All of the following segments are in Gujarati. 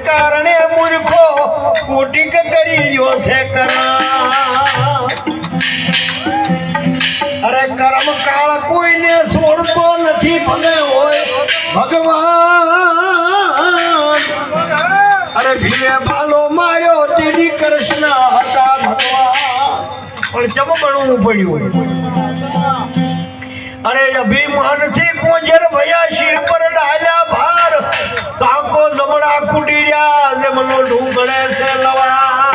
કારણે મૂર્ખો કોટિક કરી રહ્યો છે અરે કર્મ કાળ કોઈને છોડતો નથી ભલે હોય ભગવાન અરે ભીમે બાલો માર્યો તેની કૃષ્ણ હતા ભગવાન પણ ચમકણું પડ્યું અરે અભિમાનથી કોજર ભયા શિર પર ડાલ્યા ભાર કાકો જમણા કુટી રહ્યા જેમનો ઢૂંગળે છે લવા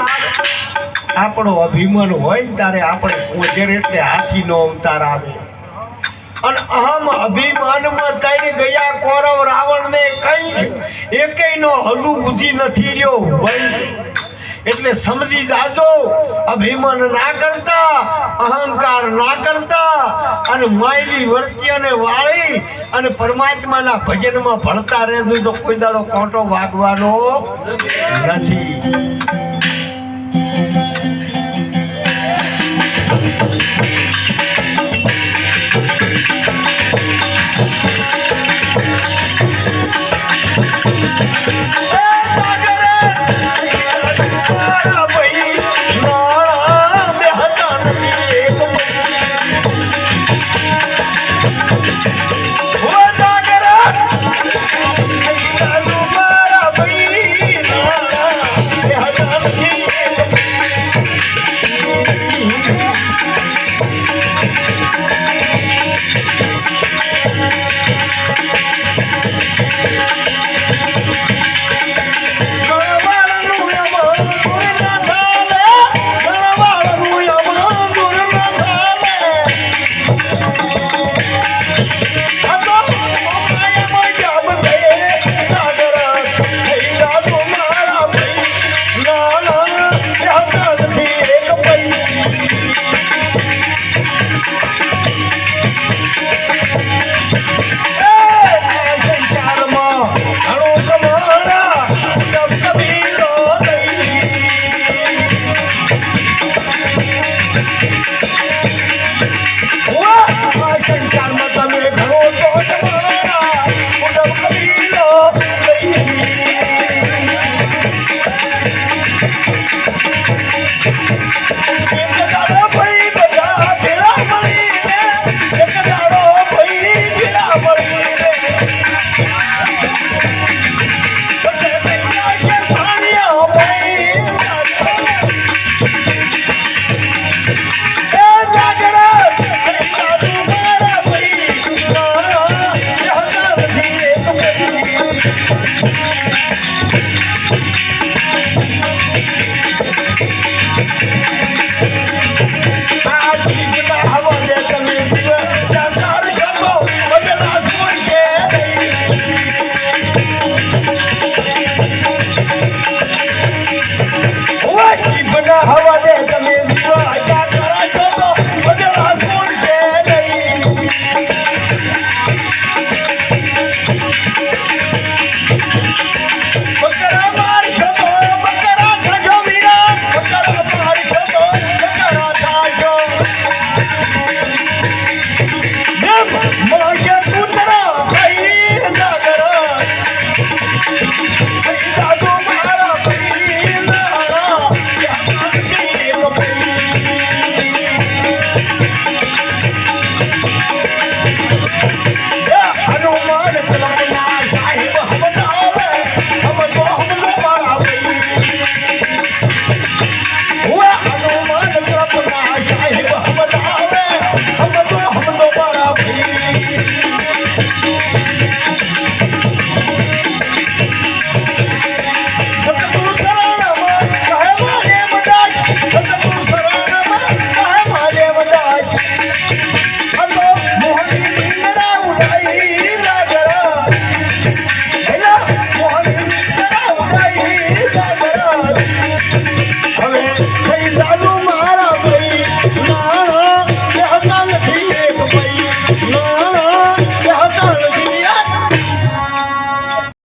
આપણો અભિમાન હોય ને તારે આપણે કોજર એટલે હાથીનો અવતાર આવે અને અહમ અભિમાનમાં તઈ ગયા કૌરવ રાવણને કઈ એકેયનો હજુ બુદ્ધિ નથી રહ્યો ભાઈ એટલે સમજી જાજો અભિમાન ના કરતા અહંકાર ના કરતા અને માયલી વર્તી અને વાળી અને પરમાત્માના ભજનમાં ભળતા રહેજો તો કોઈ દાડો કોટો વાગવાનો નથી